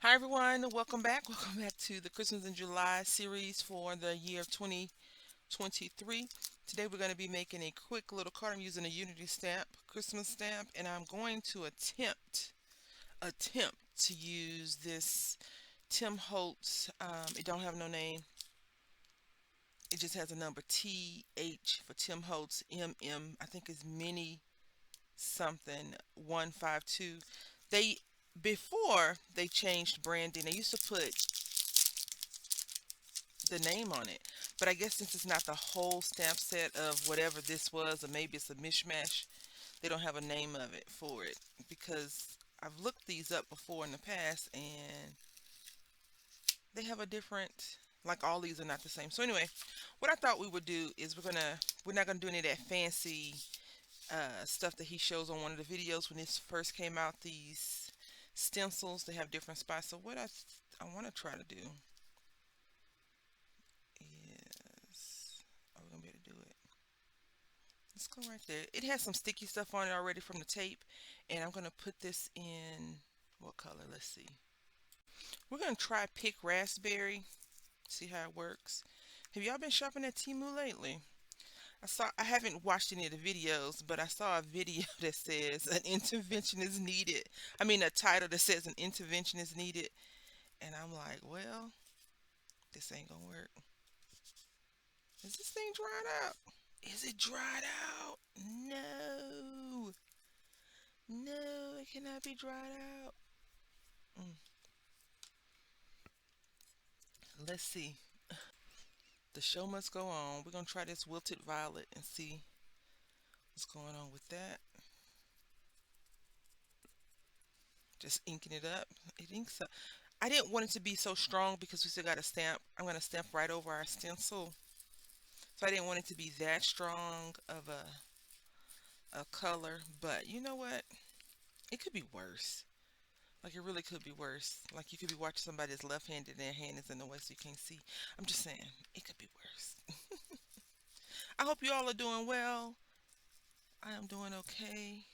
Hi everyone, welcome back. Welcome back to the Christmas in July series for the year of 2023. Today we're going to be making a quick little card. I'm using a Unity stamp, Christmas stamp, and I'm going to attempt to use this Tim Holtz. It don't have no name. It just has a number TH for Tim Holtz. MM, I think is mini something 152. They Before they changed branding, they used to put the name on it. But I guess since it's not the whole stamp set of whatever this was, or maybe it's a mishmash, they don't have a name of it for it. Because I've looked these up before in the past and they have a different, like all these are not the same. So anyway, what I thought we would do is we're not gonna do any of that fancy stuff that he shows on one of the videos when this first came out. These stencils, they have different spots. So what I want to try to do is, are we gonna be able to do it? Let's go right there. It has some sticky stuff on it already from the tape. And I'm going to put this in, what color? Let's see. We're going to try Pick Raspberry. See how it works. Have y'all been shopping at Temu lately? I haven't watched any of the videos, but I saw a video that says an intervention is needed. I mean, a title that says an intervention is needed. And I'm like, well, this ain't going to work. Is this thing dried out? Is it dried out? No. No, it cannot be dried out. Mm, let's see. The show must go on. We're going to try this wilted violet and see what's going on with that. Just inking it up. It inks up. I didn't want it to be so strong because we still got a stamp. I'm going to stamp right over our stencil. So I didn't want it to be that strong of a color. But you know what? It could be worse. Like it really could be worse. Like you could be watching somebody that's left-handed and their hand is in the way so you can't see. I'm just saying, it could be worse. I hope you all are doing well. I am doing okay.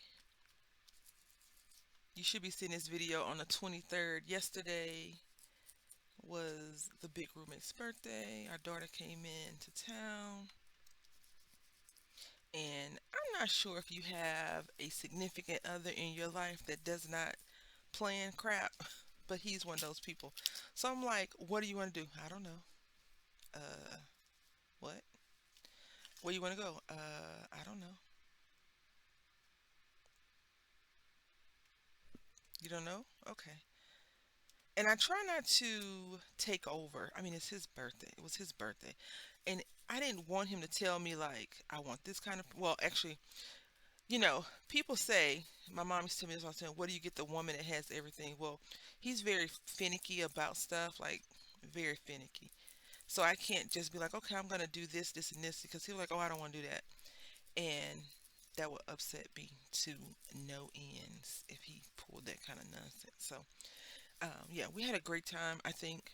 You should be seeing this video on the 23rd. Yesterday was the big roommate's birthday. Our daughter came into town. And I'm not sure if you have a significant other in your life that does not plan crap, but he's one of those people. So I'm like, what do you want to do? I don't know. Uh, what? Where you want to go? I don't know. You don't know? Okay. And I try not to take over. I mean, it's his birthday. It was his birthday. And I didn't want him to tell me, like, I want this kind of. Well, actually, people say, my mom used to tell me this all the time, what do you get the woman that has everything? Well, he's very finicky about stuff, like, very finicky. So I can't just be like, okay, I'm going to do this, this, and this, because he'll like, oh, I don't want to do that. And that would upset me to no ends if he pulled that kind of nonsense. So, yeah, we had a great time. I think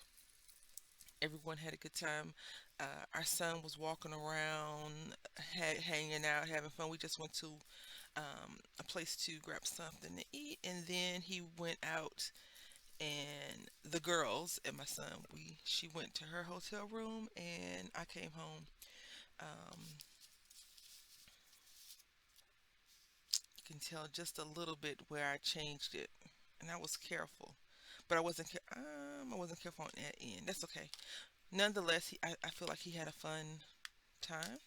everyone had a good time. Our son was walking around, hanging out, having fun. We just went to a place to grab something to eat, and then he went out. And the girls and my son, she went to her hotel room, and I came home. Um, you can tell just a little bit where I changed it, and I was careful, but I wasn't careful on that end. That's okay. Nonetheless, I feel like he had a fun time.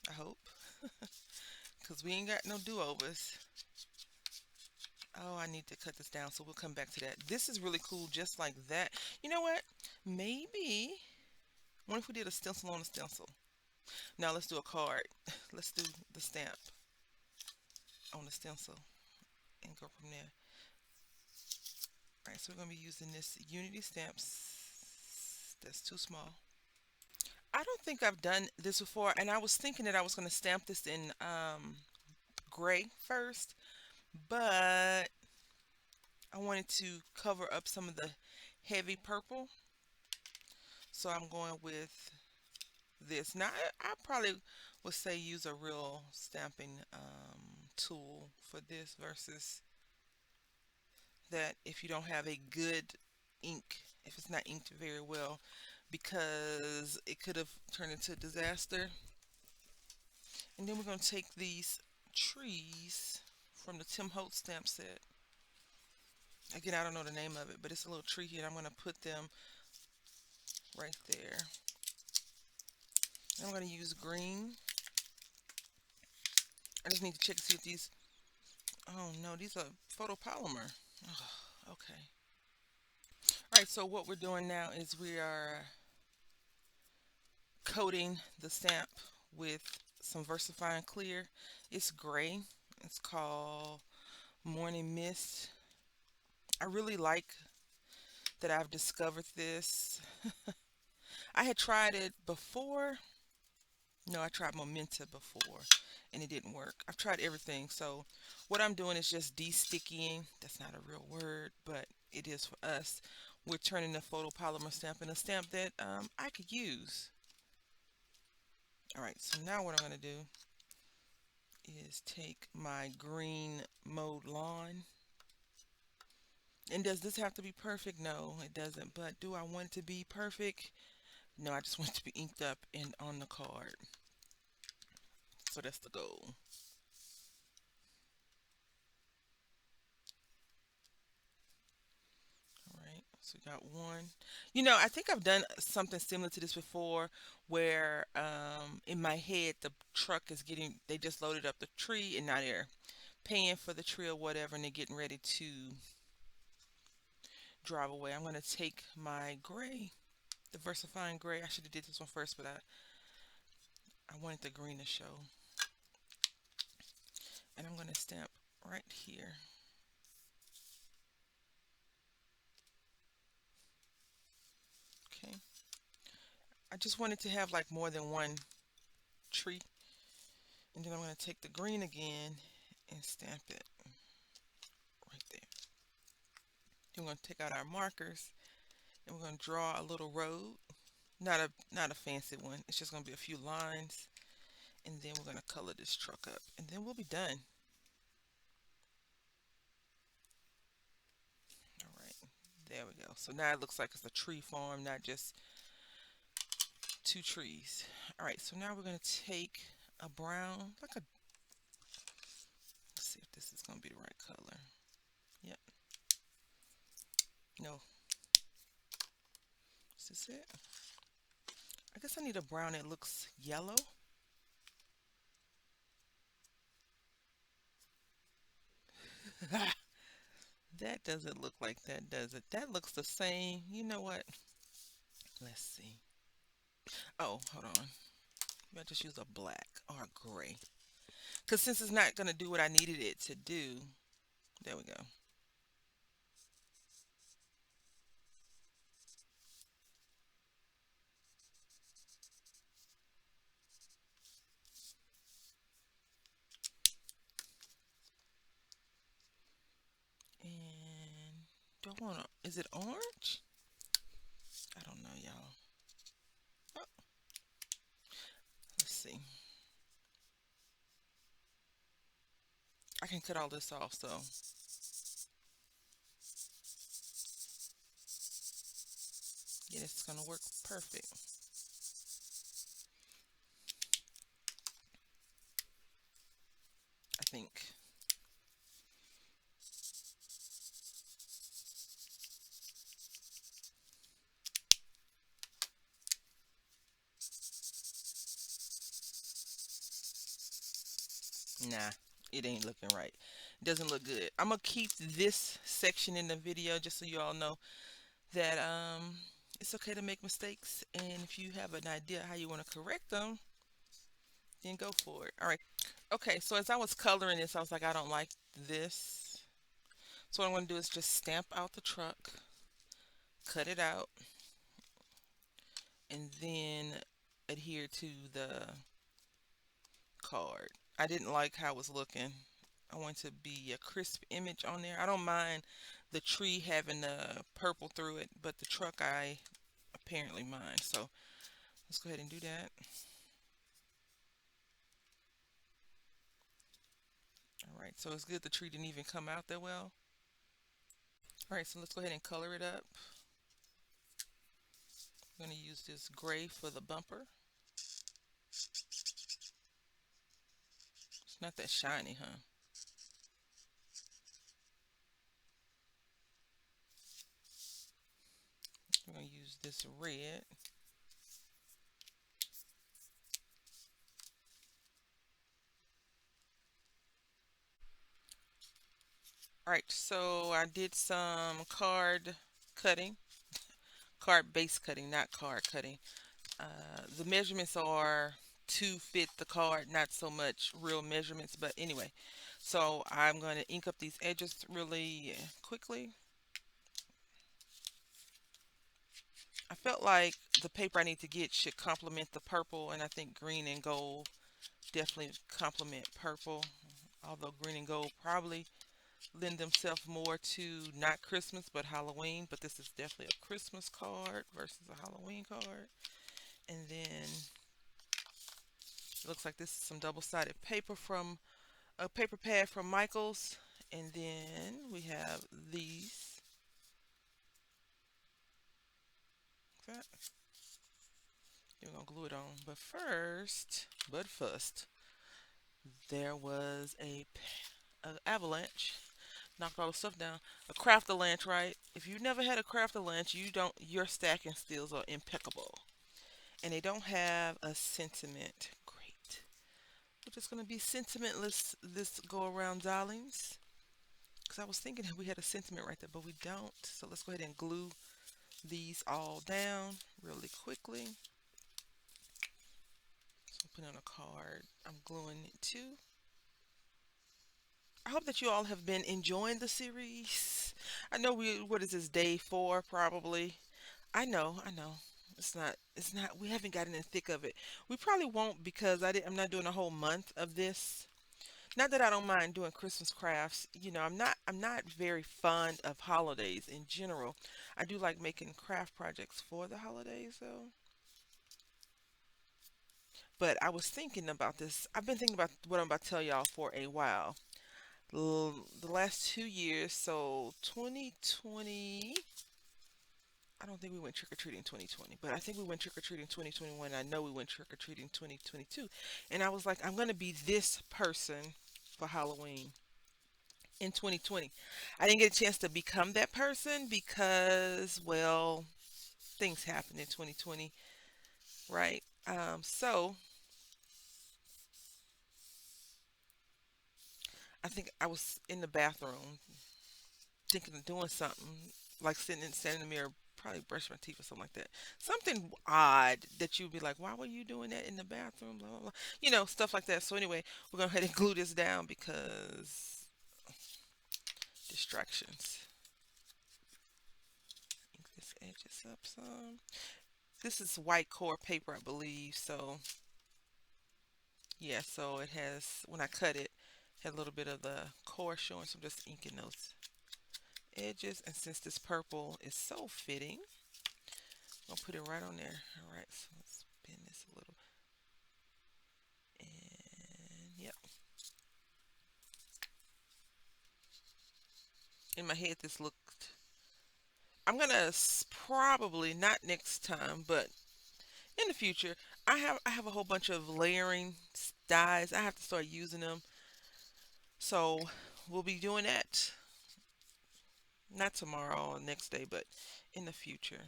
I hope, because we ain't got no do-overs. Oh, I need to cut this down, so we'll come back to that. This is really cool, just like that. You know what? Maybe. What if we did a stencil on a stencil? Now let's do a card. Let's do the stamp on the stencil and go from there. All right, so we're gonna be using this Unity stamps. That's too small. I don't think I've done this before, and I was thinking that I was gonna stamp this in gray first, but I wanted to cover up some of the heavy purple, so I'm going with this. Now, I probably would say use a real stamping tool for this versus that if you don't have a good ink, if it's not inked very well, because it could have turned into a disaster. And then we're going to take these trees from the Tim Holtz stamp set. Again, I don't know the name of it, but it's a little tree here. And I'm going to put them right there. And I'm going to use green. I just need to check to see if these, oh no, these are photopolymer. Oh, okay. All right, so what we're doing now is we are coating the stamp with some VersaFine Clear. It's gray. It's called Morning Mist. I really like that I've discovered this. I had tried it before. No, I tried Momenta before and it didn't work. I've tried everything. So what I'm doing is just de-stickying. That's not a real word, but it is for us. We're turning the photopolymer stamp into a stamp that I could use. All right, so now what I'm going to do is take my green mode lawn. And does this have to be perfect? No, it doesn't. But do I want it to be perfect? No, I just want it to be inked up and on the card. So that's the goal. All right, so we got one. I think I've done something similar to this before where in my head the truck is getting, they just loaded up the tree and now they're paying for the tree or whatever and they're getting ready to drive away. I'm going to take my gray, the VersaFine gray. I should have did this one first, but I wanted the green to show. And I'm going to stamp right here. Okay. I just wanted to have like more than one tree. And then I'm going to take the green again and stamp it right there. Then we're going to take out our markers and we're going to draw a little road. Not a fancy one. It's just going to be a few lines. And then we're going to color this truck up. And then we'll be done. All right. There we go. So now it looks like it's a tree farm, not just two trees. All right. So now we're going to take a brown, let's see if this is going to be the right color. Yep. No. Is this it? I guess I need a brown that looks yellow. That doesn't look like that, does it? That looks the same. You know what? Let's see. Oh, hold on. Maybe I just use a black or a gray. Because since it's not going to do what I needed it to do, there we go. And do I want to, is it orange? I don't know, y'all. Oh, let's see. I can cut all this off, so. Yeah, it's going to work perfect. I think. Nah, it ain't looking right. It doesn't look good. I'm gonna keep this section in the video just so you all know that it's okay to make mistakes, and if you have an idea how you want to correct them, then go for it. All right. Okay, so as I was coloring this, I was like, I don't like this. So what I'm gonna do is just stamp out the truck, cut it out, and then adhere to the card. I didn't like how it was looking. I want to be a crisp image on there. I don't mind the tree having the purple through it, but the truck I apparently mind. So let's go ahead and do that. All right, so it's good the tree didn't even come out that well. All right, so let's go ahead and color it up. I'm going to use this gray for the bumper. It's not that shiny, huh? We're going to use this red. All right, so I did some cutting, card base cutting, not card cutting. The measurements are to fit the card, not so much real measurements, but anyway. So I'm going to ink up these edges really quickly. I felt like the paper I need to get should complement the purple, and I think green and gold definitely complement purple, although green and gold probably lend themselves more to not Christmas but Halloween, but this is definitely a Christmas card versus a Halloween card. And then it looks like this is some double-sided paper from a paper pad from Michaels. And then we have these. That. We're gonna glue it on. But first, there was a avalanche. Knocked all the stuff down. A craft lunch, right? If you've never had a craft lunch, you don't. Your stacking skills are impeccable, and they don't have a sentiment. Great. We're just gonna be sentimentless this go around, darlings. Because I was thinking we had a sentiment right there, but we don't. So let's go ahead and glue these all down really quickly. So put on a card. I'm gluing it too. I hope that you all have been enjoying the series. I know what is this, day 4 probably. I know. It's not we haven't gotten in the thick of it. We probably won't because I'm not doing a whole month of this. Not that I don't mind doing Christmas crafts. I'm not very fond of holidays in general. I do like making craft projects for the holidays though. But I was thinking about this. I've been thinking about what I'm about to tell y'all for a while. The last 2 years, so 2020, I don't think we went trick or treating 2020, but I think we went trick or treating 2021. I know we went trick or treating 2022. And I was like, I'm going to be this person for Halloween in 2020. I didn't get a chance to become that person because, well, things happened in 2020, right? So I think I was in the bathroom thinking of doing something, like standing in the mirror, probably brush my teeth or something like that. Something odd that you'd be like, why were you doing that in the bathroom? Blah blah blah. Stuff like that. So anyway, we're gonna go ahead and glue this down because distractions. Ink this edges up some. This is white core paper, I believe. So yeah, so it has when I cut it, had a little bit of the core showing. So I'm just inking those edges, and since this purple is so fitting, I'll put it right on there. All right, so let's spin this a little. And yep, in my head this looked. I'm gonna probably not next time, but in the future, I have a whole bunch of layering dyes. I have to start using them, so we'll be doing that not tomorrow or next day, but in the future.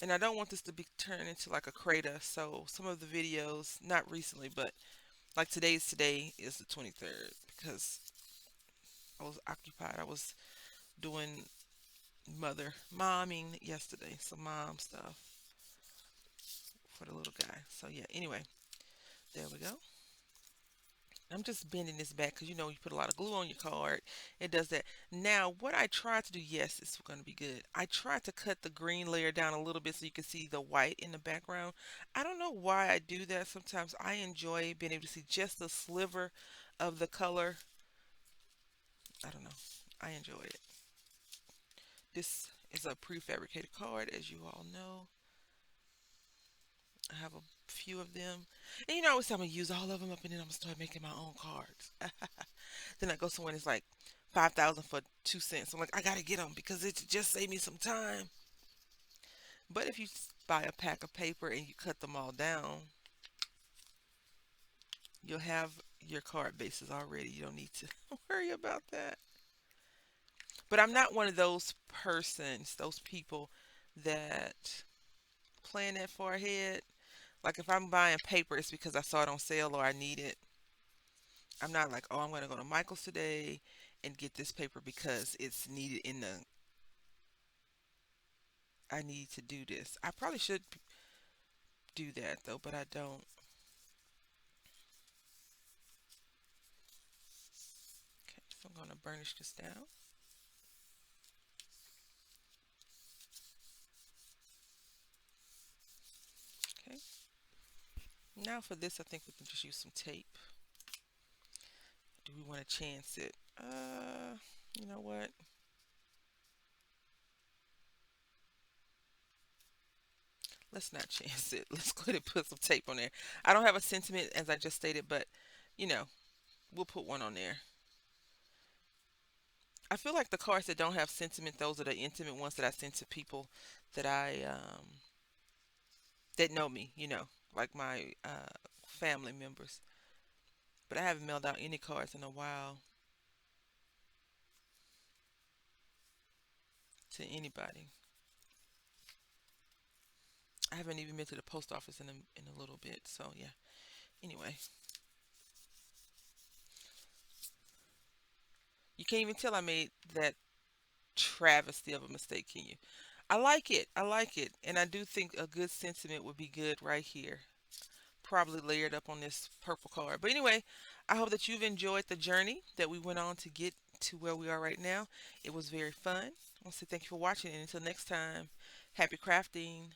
And I don't want this to be turned into like a crater. So some of the videos, not recently, but like today is the 23rd because I was occupied. I was doing momming yesterday, some mom stuff for the little guy. So yeah, anyway, there we go. I'm just bending this back because you put a lot of glue on your card. It does that. Now, what I tried to do, yes, it's going to be good. I tried to cut the green layer down a little bit so you can see the white in the background. I don't know why I do that. Sometimes I enjoy being able to see just a sliver of the color. I don't know. I enjoy it. This is a prefabricated card, as you all know. I have a few of them. And you know, I always say I'm gonna use all of them up and then I'm gonna start making my own cards. Then I go somewhere and it's like 5,000 for 2 cents. I'm like, I gotta get them because it just saved me some time. But if you buy a pack of paper and you cut them all down, you'll have your card bases already. You don't need to worry about that. But I'm not one of those persons, those people that plan that far ahead. Like if I'm buying paper, it's because I saw it on sale or I need it. I'm not like, oh, I'm going to go to Michael's today and get this paper because it's needed in the. I need to do this. I probably should do that though, but I don't. Okay, so I'm going to burnish this down. Okay. Now for this, I think we can just use some tape. Do we want to chance it? You know what? Let's not chance it. Let's go ahead and put some tape on there. I don't have a sentiment as I just stated, but you know, we'll put one on there. I feel like the cards that don't have sentiment, those are the intimate ones that I send to people that I that know me, like my family members. But I haven't mailed out any cards in a while to anybody. I haven't even been to the post office in a little bit. So yeah. Anyway, you can't even tell I made that travesty of a mistake, can you? I like it. I like it. And I do think a good sentiment would be good right here. Probably layered up on this purple card. But anyway, I hope that you've enjoyed the journey that we went on to get to where we are right now. It was very fun. I want to say thank you for watching. And until next time, happy crafting.